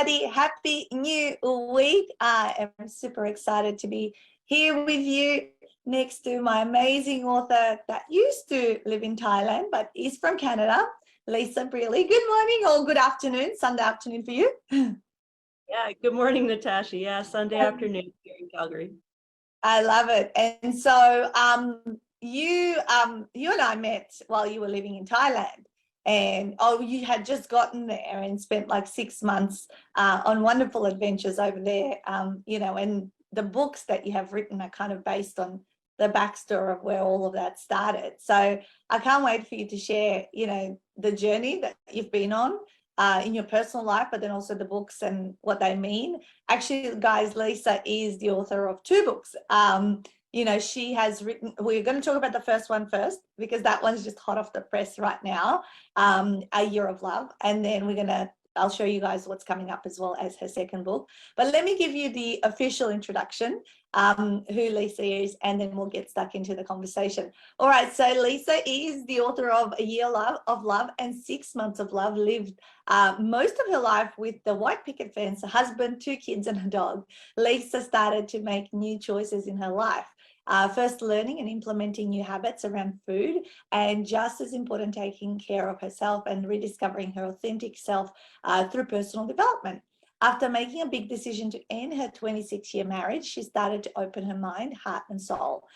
everybody. Happy new week. I am super excited to be here with you next to my amazing author that used to live in Thailand but is from Canada, Lisa Brearley. Good morning or good afternoon, Sunday afternoon for you. Yeah, good morning, Natasha. Yeah, Sunday afternoon here in Calgary. I love it. And so you and I met while you were living in Thailand. And you had just gotten there and spent like 6 months on wonderful adventures over there, and the books that you have written are kind of based on the backstory of where all of that started. So I can't wait for you to share, the journey that you've been on in your personal life, but then also the books and what they mean. Actually, guys, Lisa is the author of 2 books. She has written, we're going to talk about the first one first, because that one's just hot off the press right now, A Year of Love. And then I'll show you guys what's coming up as well as her second book. But let me give you the official introduction, who Lisa is, and then we'll get stuck into the conversation. All right, so Lisa is the author of A Year of Love and 6 Months of Love, lived most of her life with the white picket fence, a husband, 2 kids and a dog. Lisa started to make new choices in her life. First learning and implementing new habits around food, and just as important, taking care of herself and rediscovering her authentic self through personal development. After making a big decision to end her 26-year marriage, she started to open her mind, heart and soul.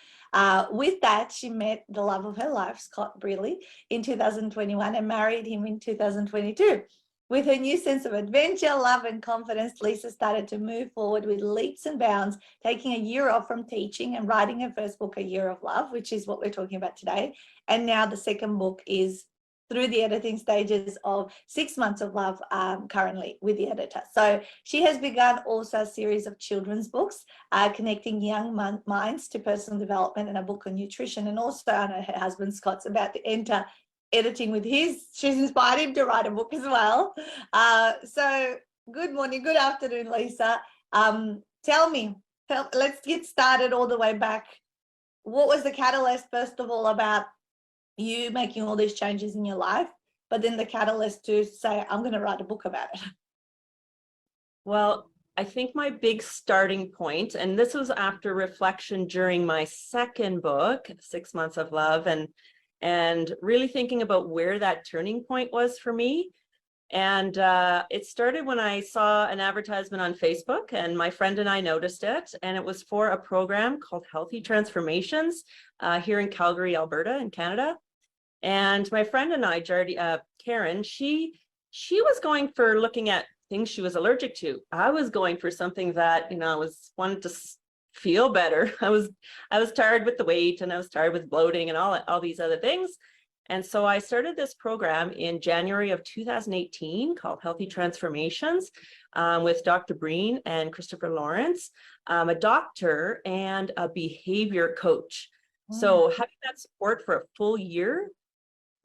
With that, she met the love of her life, Scott Brearley, in 2021 and married him in 2022. With her new sense of adventure, love and confidence, Lisa started to move forward with leaps and bounds, taking a year off from teaching and writing her first book, A Year of Love, which is what we're talking about today. And now the second book is through the editing stages of 6 Months of Love, currently with the editor. So she has begun also a series of children's books, connecting young minds to personal development, and a book on nutrition. And also, I know her husband Scott's about to enter editing with she's inspired him to write a book as well. So good morning, good afternoon, Lisa. Let's get started all the way back. What was the catalyst, first of all, about you making all these changes in your life, but then the catalyst to say, I'm going to write a book about it? Well, I think my big starting point, and this was after reflection during my second book, 6 Months of Love, and really thinking about where that turning point was for me. And it started when I saw an advertisement on Facebook, and my friend and I noticed it, and it was for a program called Healthy Transformations here in Calgary, Alberta in Canada. And my friend and I, Karen, she was going for looking at things she was allergic to. I was going for something that, wanted to feel better. I was tired with the weight, and I was tired with bloating and all these other things. And so I started this program in January of 2018 called Healthy Transformations with Dr. Breen and Christopher Lawrence, a doctor and a behavior coach. So having that support for a full year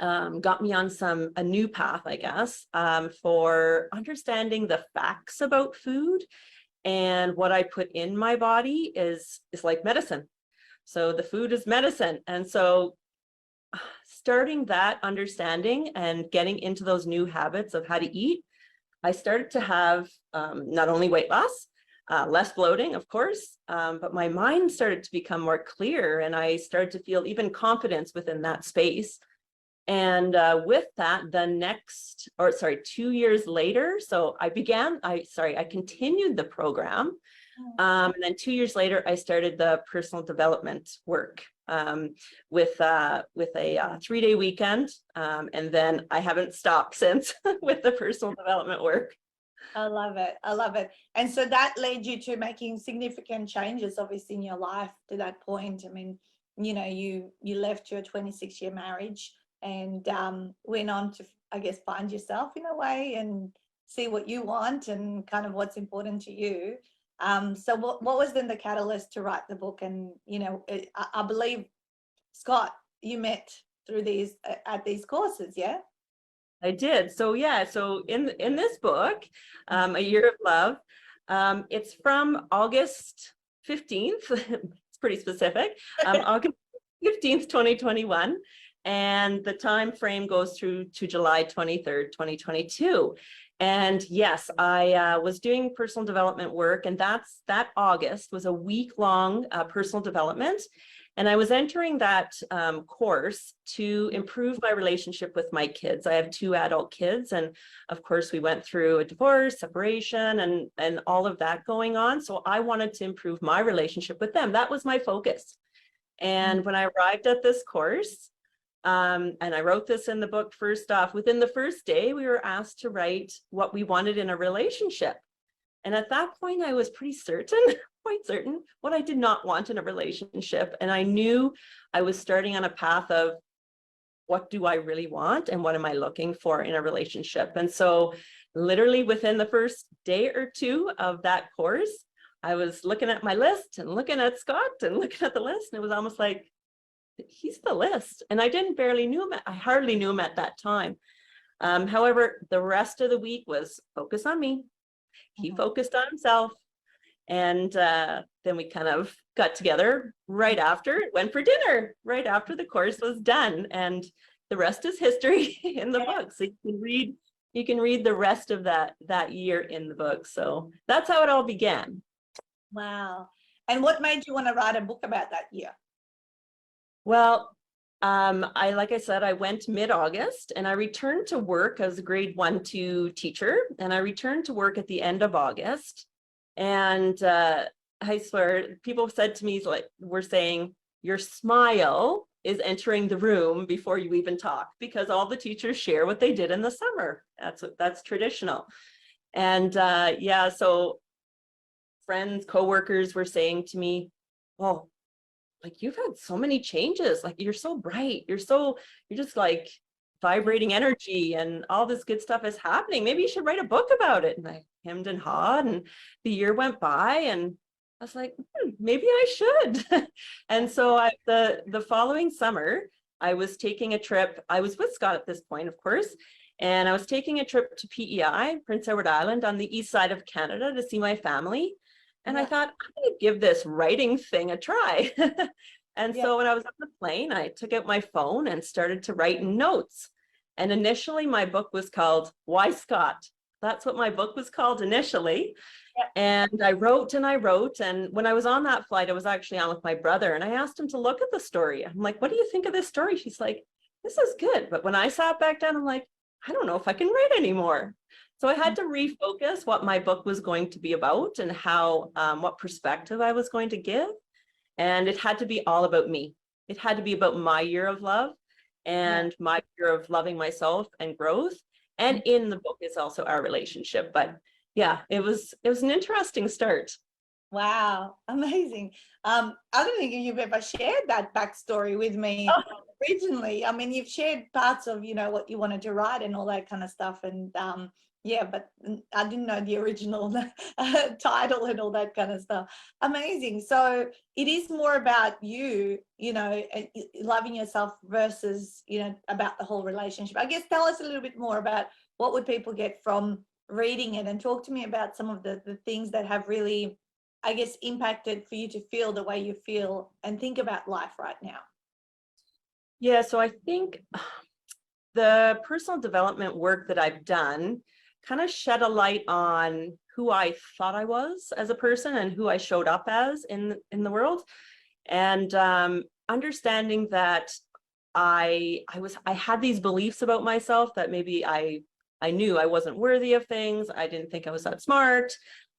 got me on a new path, I guess, for understanding the facts about food. And what I put in my body is like medicine. So the food is medicine. And so starting that understanding and getting into those new habits of how to eat, I started to have not only weight loss, less bloating, of course, but my mind started to become more clear, and I started to feel even confidence within that space. And with that, 2 years later, so I continued the program. And then 2 years later, I started the personal development work with a 3-day weekend. And then I haven't stopped since with the personal development work. I love it. I love it. And so that led you to making significant changes, obviously, in your life to that point. I mean, you left your 26-year marriage and went on to, I guess, find yourself in a way and see what you want and kind of what's important to you. So what was then the catalyst to write the book? And, I believe, Scott, you met through at these courses, yeah? I did. So yeah, so in this book, A Year of Love, it's from August 15th. It's pretty specific. August 15th, 2021. And the time frame goes through to July 23rd, 2022. And yes, I was doing personal development work, and that August was a week-long personal development. And I was entering that course to improve my relationship with my kids. I have 2 adult kids, and of course we went through a divorce, separation, and all of that going on. So I wanted to improve my relationship with them. That was my focus. And when I arrived at this course, and I wrote this in the book, first off, within the first day, we were asked to write what we wanted in a relationship. And at that point, I was pretty certain, quite certain, what I did not want in a relationship. And I knew I was starting on a path of what do I really want and what am I looking for in a relationship. And so literally within the first day or 2 of that course, I was looking at my list and looking at Scott and looking at the list. And it was almost like, he's the list. And I hardly knew him at that time. However, the rest of the week was focus on me. He focused on himself. And then we kind of got together right after, went for dinner, right after the course was done. And the rest is history in the book. So you can read the rest of that year in the book. So that's how it all began. Wow. And what made you want to write a book about that year? Well, like I said, I went mid-August and I returned to work as a grade 1-2 teacher. And I returned to work at the end of August. And I swear, people said to me, like, we're saying, your smile is entering the room before you even talk, because all the teachers share what they did in the summer. That's traditional. And yeah, so friends, coworkers were saying to me, oh, like, you've had so many changes, like, you're so bright, you're just like vibrating energy and all this good stuff is happening. Maybe you should write a book about it. And I hemmed and hawed, and the year went by and I was like, maybe I should. And so the following summer, I was taking a trip. I was with Scott at this point, of course, and I was taking a trip to PEI, Prince Edward Island, on the east side of Canada to see my family. And I thought, I'm going to give this writing thing a try. And so when I was on the plane, I took out my phone and started to write notes. And initially, my book was called Why Scott? That's what my book was called initially. And I wrote and I wrote. And when I was on that flight, I was actually on with my brother. And I asked him to look at the story. I'm like, what do you think of this story? She's like, this is good. But when I sat back down, I'm like, I don't know if I can write anymore. So I had to refocus what my book was going to be about and how, what perspective I was going to give. And it had to be all about me. It had to be about my year of love and my year of loving myself and growth. And in the book is also our relationship. But yeah, it was an interesting start. Wow, amazing. I don't think you've ever shared that backstory with me originally. I mean, you've shared parts of, what you wanted to write and all that kind of stuff. And yeah, but I didn't know the original title and all that kind of stuff. Amazing. So it is more about you, loving yourself versus, about the whole relationship. I guess tell us a little bit more about what would people get from reading it, and talk to me about some of the things that have really, I guess, impacted for you to feel the way you feel and think about life right now. Yeah, so I think the personal development work that I've done kind of shed a light on who I thought I was as a person and who I showed up as in the world. And understanding that I had these beliefs about myself that maybe I knew I wasn't worthy of things. I didn't think I was that smart,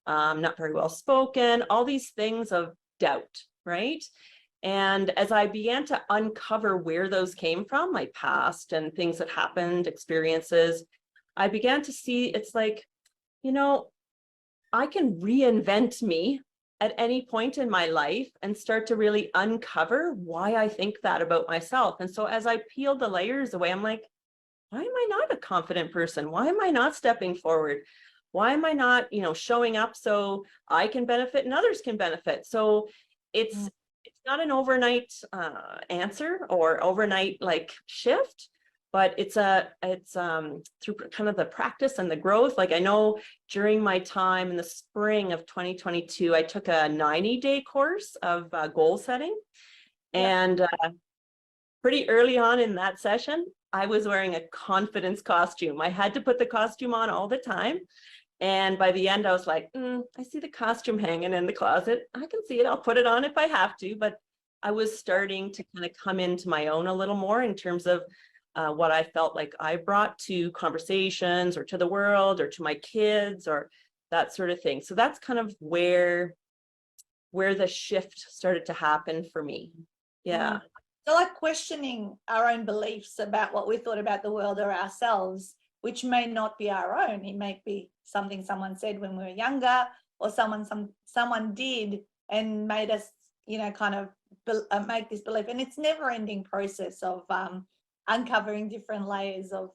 not very well spoken, all these things of doubt, right? And as I began to uncover where those came from, my past and things that happened, experiences, I began to see it's like, I can reinvent me at any point in my life and start to really uncover why I think that about myself. And so as I peeled the layers away, I'm like, why am I not a confident person? Why am I not stepping forward? Why am I not, showing up so I can benefit and others can benefit? So it's not an overnight answer or overnight shift, but it's through kind of the practice and the growth. Like, I know during my time in the spring of 2022, I took a 90-day course of goal setting. And pretty early on in that session, I was wearing a confidence costume. I had to put the costume on all the time. And by the end, I was like, I see the costume hanging in the closet. I can see it. I'll put it on if I have to. But I was starting to kind of come into my own a little more in terms of what I felt like I brought to conversations or to the world or to my kids or that sort of thing. So that's kind of where the shift started to happen for me. Yeah. So like questioning our own beliefs about what we thought about the world or ourselves, which may not be our own. It may be something someone said when we were younger, or someone did and made us, kind of make this belief. And it's never-ending process of uncovering different layers of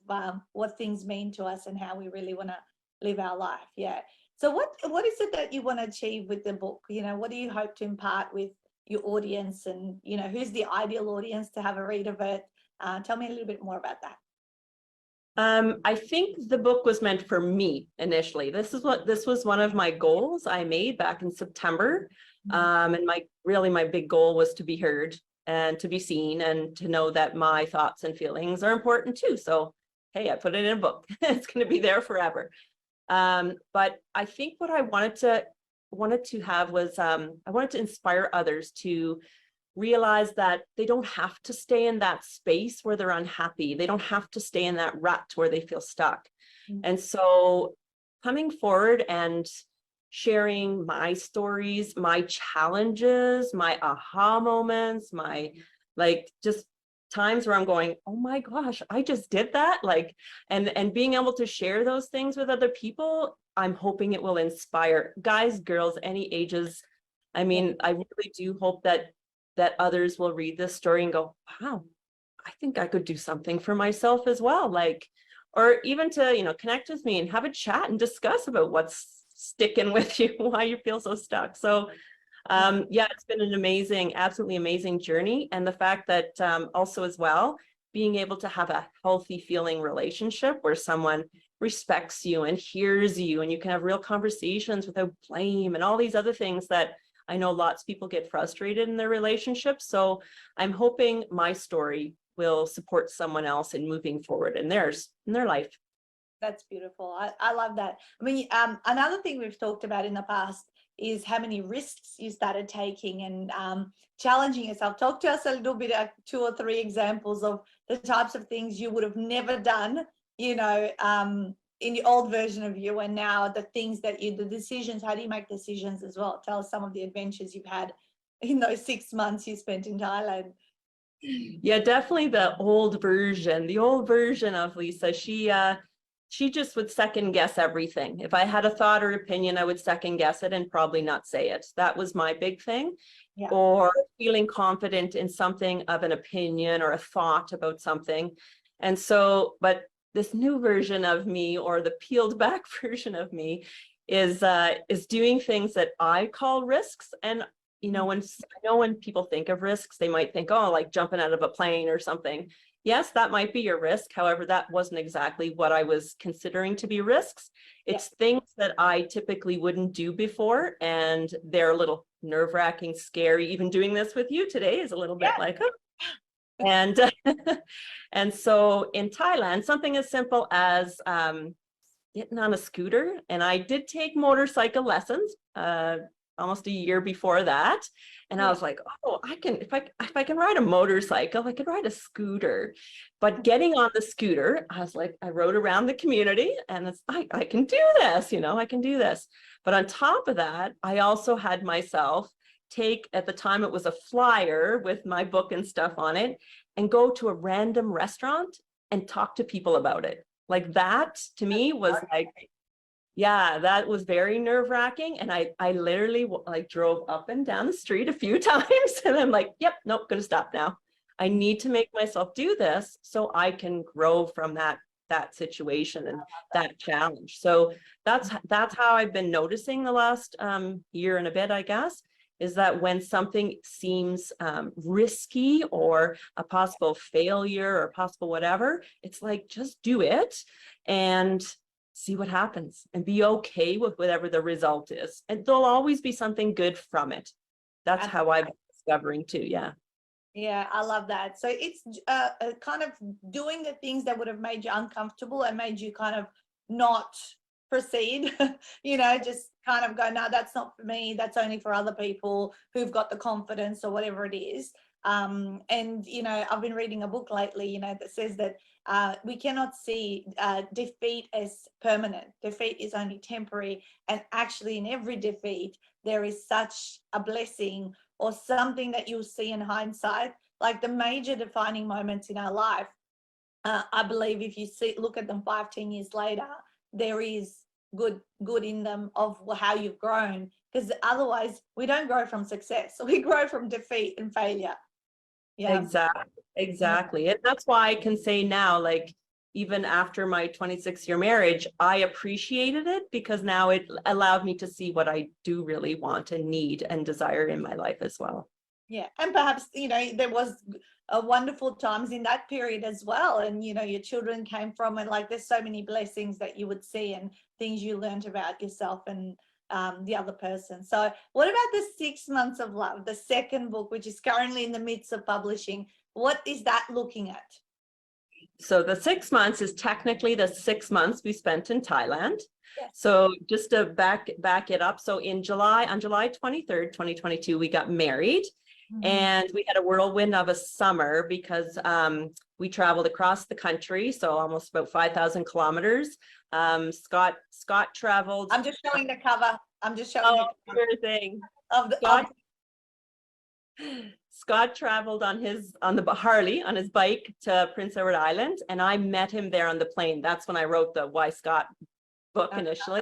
what things mean to us and how we really want to live our life. Yeah. So what is it that you want to achieve with the book? What do you hope to impart with your audience, and who's the ideal audience to have a read of it? Tell me a little bit more about that. I think the book was meant for me initially. This was one of my goals I made back in September. And my big goal was to be heard and to be seen and to know that my thoughts and feelings are important too. So, hey, I put it in a book. It's going to be there forever. But I think what I wanted to have was I wanted to inspire others to realize that they don't have to stay in that space where they're unhappy. They don't have to stay in that rut where they feel stuck. And so coming forward and sharing my stories, my challenges, my aha moments, my just times where I'm going, oh my gosh, I just did that. And being able to share those things with other people, I'm hoping it will inspire guys, girls, any ages. I mean, I really do hope that others will read this story and go, wow, I think I could do something for myself as well. Or even to, connect with me and have a chat and discuss about what's sticking with you, why you feel so stuck. So it's been an absolutely amazing journey. And the fact that also as well, being able to have a healthy feeling relationship where someone respects you and hears you and you can have real conversations without blame and all these other things that I know lots of people get frustrated in their relationships. So I'm hoping my story will support someone else in moving forward in their life. That's beautiful. I love that. I mean, another thing we've talked about in the past is how many risks you started taking and challenging yourself. Talk to us a little bit, 2 or 3 examples of the types of things you would have never done, in the old version of you, and now the things that the decisions, how do you make decisions as well? Tell us some of the adventures you've had in those 6 months you spent in Thailand. Yeah, definitely the old version of Lisa. She just would second guess everything. If I had a thought or opinion, I would second guess it and probably not say it. That was my big thing. Yeah. Or feeling confident in something of an opinion or a thought about something. And so, but this new version of me, or the peeled back version of me, is doing things that I call risks. And when people think of risks, they might think, oh, like jumping out of a plane or something. Yes, that might be your risk. However, that wasn't exactly what I was considering to be risks. It's things that I typically wouldn't do before, and they're a little nerve-wracking, scary. Even doing this with you today is a little bit like, oh. And so in Thailand, something as simple as getting on a scooter, and I did take motorcycle lessons almost a year before that, and I was like, oh, I can, if I can ride a motorcycle, I could ride a scooter. But getting on the scooter, I was like, I rode around the community, and it's I can do this, I can do this. But on top of that, I also had myself take, at the time it was a flyer with my book and stuff on it, and go to a random restaurant and talk to people about it. Like that to me was like, yeah, that was very nerve-wracking. And I literally drove up and down the street a few times, and I'm like, yep, nope, gonna stop now. I need to make myself do this so I can grow from that situation and that challenge. So that's how I've been noticing the last year and a bit, I guess, is that when something seems risky or a possible failure or possible whatever, it's like, just do it and see what happens and be okay with whatever the result is. And there'll always be something good from it. That's how I'm discovering too. Yeah. Yeah, I love that. So it's kind of doing the things that would have made you uncomfortable and made you kind of not proceed, just kind of go, no, that's not for me. That's only for other people who've got the confidence or whatever it is. And, I've been reading a book lately, that says that we cannot see defeat as permanent. Defeat is only temporary. And actually, in every defeat, there is such a blessing or something that you'll see in hindsight, like the major defining moments in our life. I believe if you look at them 5, 10 years later, there is good in them of how you've grown, because otherwise we don't grow from success. We grow from defeat and failure. Yeah. Exactly. And that's why I can say now, like, even after my 26-year marriage, I appreciated it because now it allowed me to see what I do really want and need and desire in my life as well. Yeah. And perhaps, there was wonderful times in that period as well. And, your children came from it. Like there's so many blessings that you would see and things you learned about yourself and the other person. So what about the 6 months of love, the second book, which is currently in the midst of publishing? What is that looking at? So the 6 months is technically the 6 months we spent in Thailand. Yes. So just to back it up. So on July 23rd, 2022, we got married. And we had a whirlwind of a summer because we traveled across the country, so almost about 5,000 kilometers. Scott traveled. I'm just showing the cover. I'm just showing the cover sure thing. of the Scott traveled on the Harley on his bike to Prince Edward Island, and I met him there on the plane. That's when I wrote the Why Scott book initially.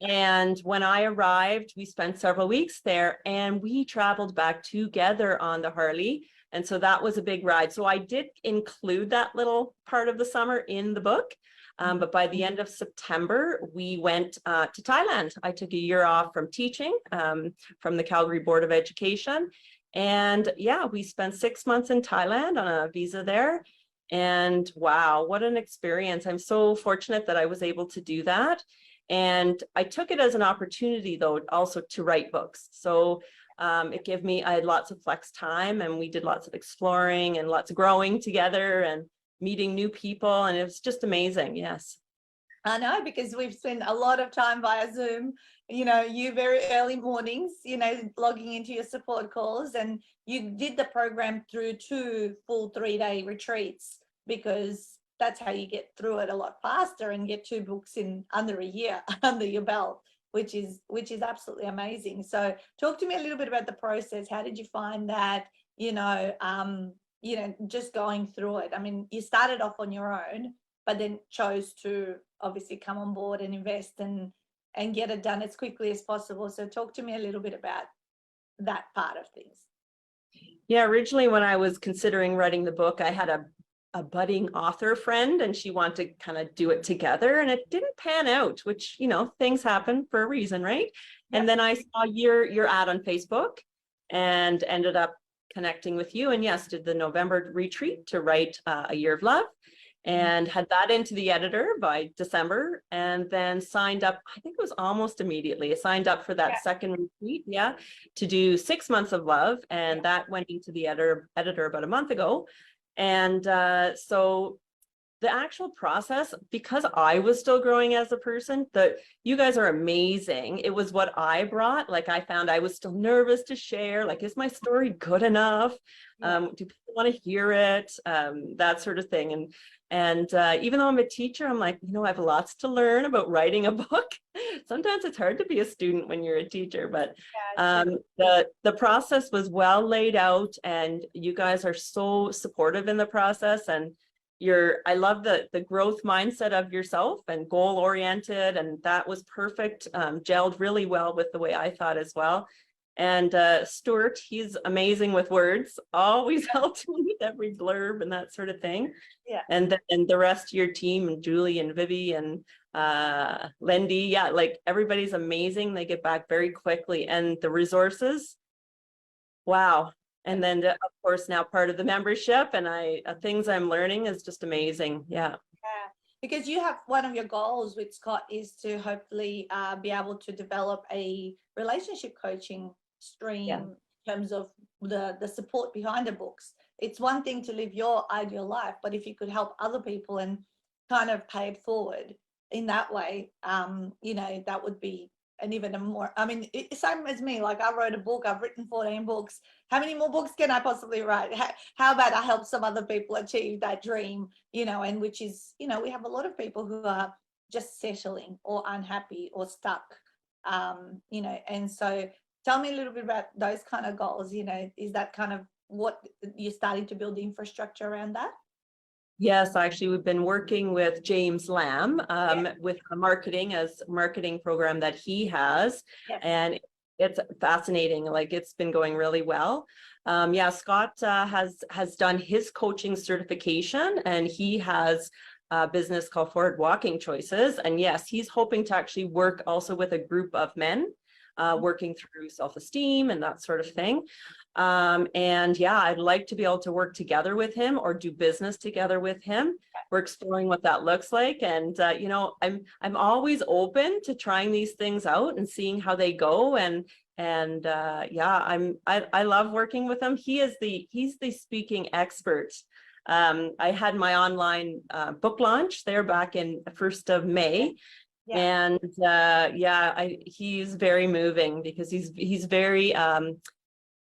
And when I arrived, we spent several weeks there and we traveled back together on the Harley. And so that was a big ride. So I did include that little part of the summer in the book. But by the end of September, we went to Thailand. I took a year off from teaching from the Calgary Board of Education. And yeah, we spent 6 months in Thailand on a visa there. And wow, what an experience. I'm so fortunate that I was able to do that. And I took it as an opportunity, though, also to write books. So it gave me, I had lots of flex time and we did lots of exploring and lots of growing together and meeting new people. And it was just amazing. Yes. I know, because we've spent a lot of time via Zoom, you very early mornings, logging into your support calls, and you did the program through 2 full 3-day retreats, because that's how you get through it a lot faster and get 2 books in under a year under your belt, which is absolutely amazing. So talk to me a little bit about the process. How did you find that, just going through it? I mean, you started off on your own, but then chose to obviously come on board and invest and get it done as quickly as possible. So talk to me a little bit about that part of things. Yeah, originally when I was considering writing the book, I had a budding author friend and she wanted to kind of do it together, and it didn't pan out, which, things happen for a reason, right? Yeah. And then I saw your ad on Facebook and ended up connecting with you, and yes, did the November retreat to write A Year of Love, and had that into the editor by December, and then signed up, I think it was almost immediately, I signed up for that second retreat, to do 6 months of love, and that went into the editor about a month ago. And so the actual process, because I was still growing as a person, you guys are amazing. It was what I brought. Like, I found I was still nervous to share, like, is my story good enough? Do people want to hear it? That sort of thing. And even though I'm a teacher, I'm like, I have lots to learn about writing a book. Sometimes it's hard to be a student when you're a teacher, but the process was well laid out, and you guys are so supportive in the process. And I love the growth mindset of yourself and goal oriented, and that was perfect. Gelled really well with the way I thought as well. And Stuart, he's amazing with words, always helped me with every blurb and that sort of thing. Yeah. And the rest of your team, and Julie and Vivi and Lindy, like, everybody's amazing. They get back very quickly, and the resources, wow. And then of course now part of the membership, and things I'm learning is just amazing. Yeah. Because you have, one of your goals with Scott is to hopefully be able to develop a relationship coaching stream terms of the support behind the books. It's one thing to live your ideal life, but if you could help other people and kind of pay it forward in that way, that would be an even more, I mean, same as me. Like, I wrote a book, I've written 14 books. How many more books can I possibly write? How about I help some other people achieve that dream, and which is, we have a lot of people who are just settling or unhappy or stuck, and so tell me a little bit about those kind of goals. Is that kind of what you're starting to build the infrastructure around that? Yes, actually, we've been working with James Lamb with a marketing program that he has, and it's fascinating. Like, it's been going really well. Scott has done his coaching certification, and he has a business called Forward Walking Choices. And yes, he's hoping to actually work also with a group of men, working through self-esteem and that sort of thing. I'd like to be able to work together with him or do business together with him. We're exploring what that looks like. And, I'm always open to trying these things out and seeing how they go. I love working with him. He's the speaking expert. I had my online book launch there back in the 1st of May. And he's very moving because he's very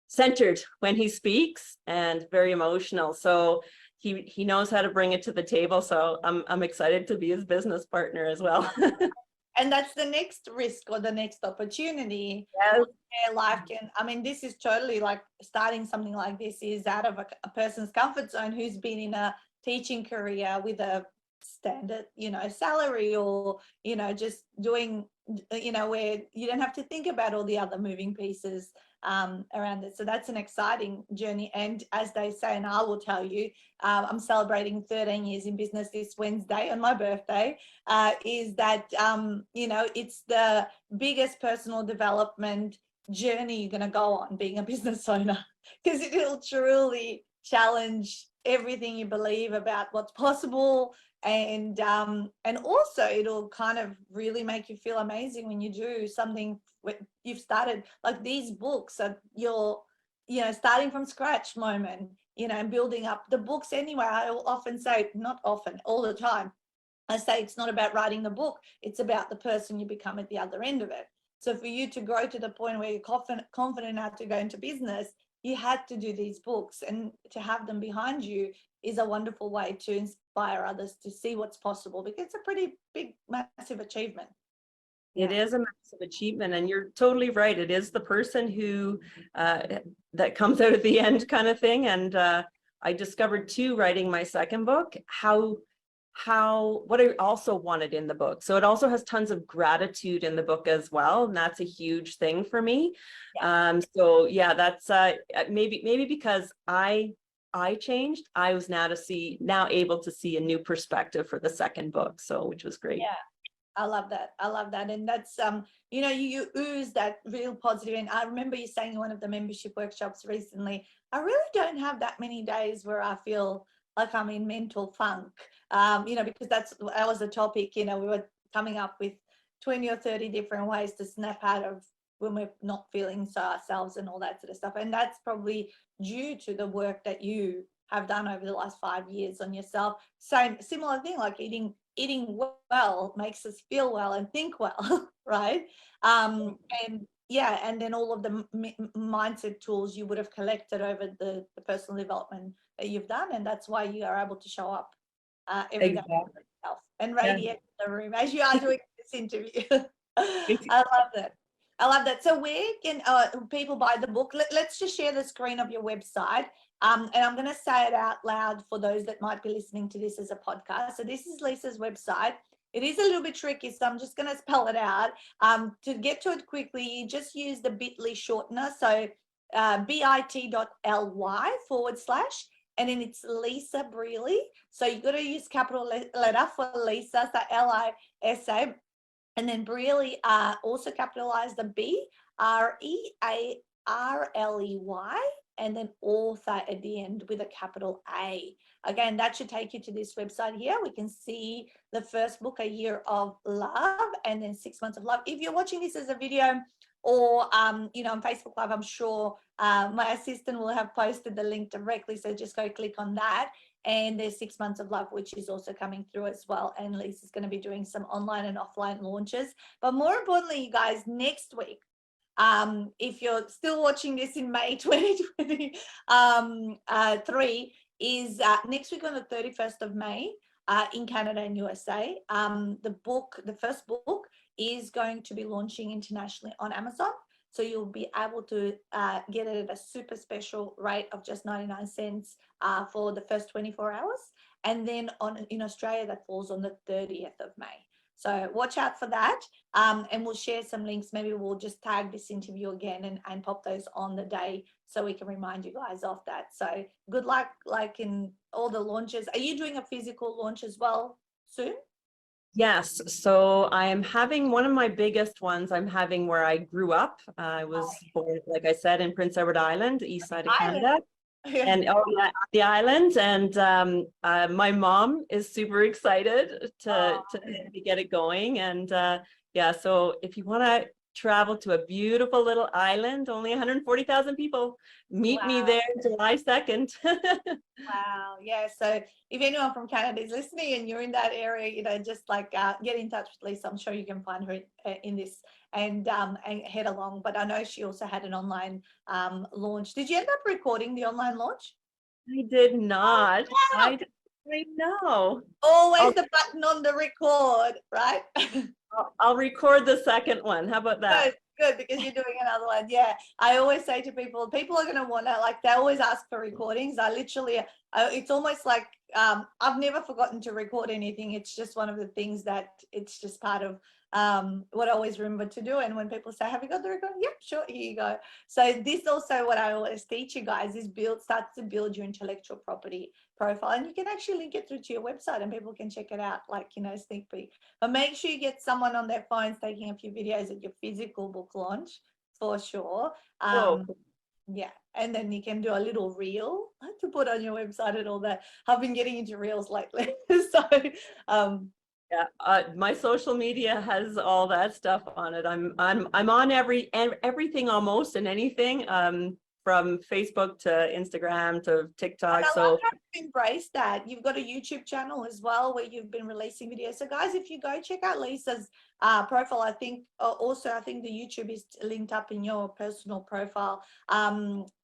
centered when he speaks and very emotional. So he knows how to bring it to the table. So I'm excited to be his business partner as well. And that's the next risk or the next opportunity. This is totally like starting something like this is out of a person's comfort zone who's been in a teaching career with a standard, salary, or, just doing, where you don't have to think about all the other moving pieces around it. So that's an exciting journey. And as they say, and I will tell you, I'm celebrating 13 years in business this Wednesday on my birthday, is that, it's the biggest personal development journey you're going to go on being a business owner, because it will truly challenge everything you believe about what's possible. And also it'll kind of really make you feel amazing when you do something you've started, like these books are your, starting from scratch moment, and building up the books. Anyway, I will often say, not often, all the time, I say it's not about writing the book, it's about the person you become at the other end of it. So for you to grow to the point where you're confident enough to go into business, you had to do these books, and to have them behind you is a wonderful way to inspire others to see what's possible, because it's a pretty big, massive achievement. It is a massive achievement, and you're totally right. It is the person who that comes out at the end kind of thing. And I discovered too, writing my second book, what I also wanted in the book. So it also has tons of gratitude in the book as well, and that's a huge thing for me. That's maybe because I changed, I was now able to see a new perspective for the second book, so which was great. I love that. And that's, you ooze that real positive. And I remember you saying in one of the membership workshops recently, I really don't have that many days where I feel like I'm in mental funk, because that was the topic. We were coming up with 20 or 30 different ways to snap out of when we're not feeling so ourselves and all that sort of stuff. And that's probably due to the work that you have done over the last 5 years on yourself. Similar thing, like eating well makes us feel well and think well, right? And then all of the mindset tools you would have collected over the personal development that you've done, and that's why you are able to show up every day for yourself and radiate the room as you are doing this interview. I love that. So where can people buy the book? Let's just share the screen of your website. And I'm going to say it out loud for those that might be listening to this as a podcast. So this is Lisa's website. It is a little bit tricky, so I'm just going to spell it out. To get to it quickly, you just use the bit.ly shortener. So bit.ly / and then it's Lisa Brearley. So you've got to use capital letter for Lisa, so Lisa. And then Brearley, also capitalize the B, REARLEY, and then author at the end with a capital A. Again, that should take you to this website here. We can see the first book, A Year of Love, and then 6 Months of Love. If you're watching this as a video, or you know, on Facebook Live, I'm sure my assistant will have posted the link directly, so just go click on that. And there's 6 months of love, which is also coming through as well, and Lisa's going to be doing some online and offline launches. But more importantly, you guys, next week, if you're still watching this in May 2023, is next week on the 31st of May in Canada and USA. The first book is going to be launching internationally on Amazon. So you'll be able to get it at a super special rate of just 99 cents for the first 24 hours. And then in Australia, that falls on the 30th of May. So watch out for that. And we'll share some links. Maybe we'll just tag this interview again and pop those on the day so we can remind you guys of that. So good luck, like in all the launches. Are you doing a physical launch as well soon? Yes, so I am having one of my biggest ones. I'm having where I grew up. I was born, like I said, in Prince Edward Island, east side of Canada. And the island, and my mom is super excited to get it going. And yeah, so if you want to travel to a beautiful little island, only 140,000 people, meet me there July 2nd. Wow. Yeah. So if anyone from Canada is listening and you're in that area, you know, just like get in touch with Lisa. I'm sure you can find her in this and head along. But I know she also had an online launch. Did you end up recording the online launch? I did not. Oh, wow. I know. Always the button on the record, right? I'll record the second one. How about that? Good, because you're doing another one. Yeah, I always say to people are going to want to, like, they always ask for recordings. I literally, it's almost like I've never forgotten to record anything. It's just one of the things that it's just part of what I always remember to do. And when people say, have you got the record? Yep, sure, here you go. So this also what I always teach you guys is start to build your intellectual property profile, and you can actually link it through to your website and people can check it out, like, you know, sneak peek. But make sure you get someone on their phones taking a few videos at your physical book launch for sure. Yeah, and then you can do a little reel to put on your website and all that. I've been getting into reels lately. So yeah, my social media has all that stuff on it. I'm on everything almost, and anything from Facebook to Instagram to TikTok. And I love how you've embraced that. You've got a YouTube channel as well where you've been releasing videos. So guys, if you go check out Lisa's profile, I think also I think the YouTube is linked up in your personal profile.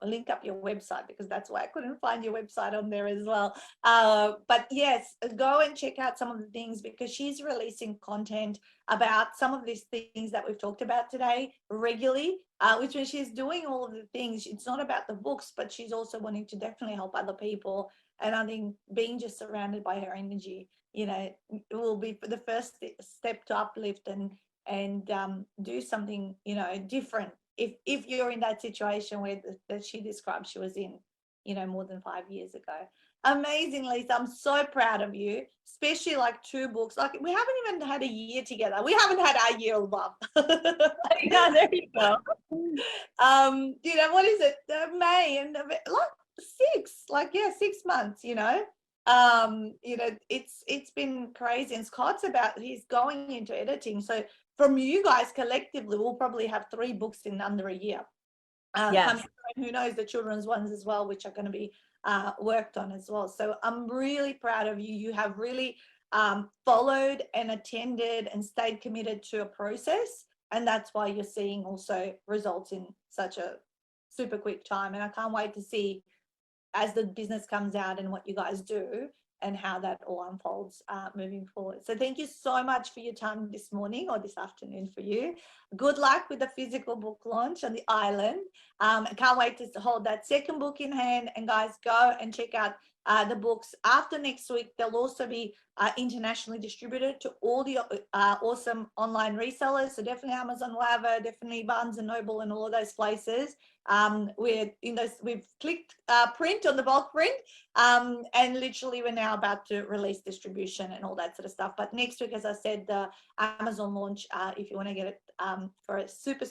Link up your website, because that's why I couldn't find your website on there as well. But yes, go and check out some of the things, because she's releasing content about some of these things that we've talked about today regularly, which when she's doing all of the things, it's not about the books, but she's also wanting to definitely help other people. And I think being just surrounded by her energy, you know, it will be the first step to uplift and do something, you know, different. If you're in that situation where that she described she was in, you know, more than 5 years ago. Amazing, Lisa. I'm so proud of you, especially like 2 books. Like, we haven't even had a year together. We haven't had our year of love. Yeah, there you go. You know, what is it? May and like 6 months, you know. You know, it's been crazy. And Scott's he's going into editing. So from you guys collectively, we'll probably have 3 books in under a year. Yes. Who knows, the children's ones as well, which are going to be worked on as well. So I'm really proud of you. You have really followed and attended and stayed committed to a process. And that's why you're seeing also results in such a super quick time. And I can't wait to see as the business comes out and what you guys do and how that all unfolds moving forward. So thank you so much for your time this morning, or this afternoon for you. Good luck with the physical book launch on the island. I can't wait to hold that second book in hand. And guys, go and check out the books. After next week, they'll also be internationally distributed to all the awesome online resellers. So definitely Amazon will have it, definitely Barnes and Noble and all of those places. We've clicked print on the bulk print, and literally we're now about to release distribution and all that sort of stuff. But next week, as I said, the Amazon launch, if you want to get it for a super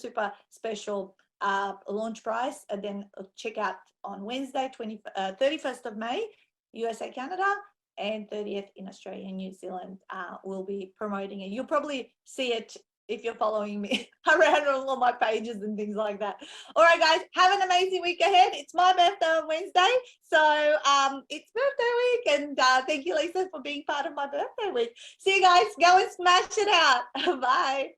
special launch price, and then check out on Wednesday 31st of May, USA, Canada, and 30th in Australia and New Zealand. We'll be promoting it. You'll probably see it if you're following me around on all my pages and things like that. All right, guys, have an amazing week ahead. It's my birthday on Wednesday, so it's birthday week, and thank you, Lisa, for being part of my birthday week. See you guys. Go and smash it out. Bye.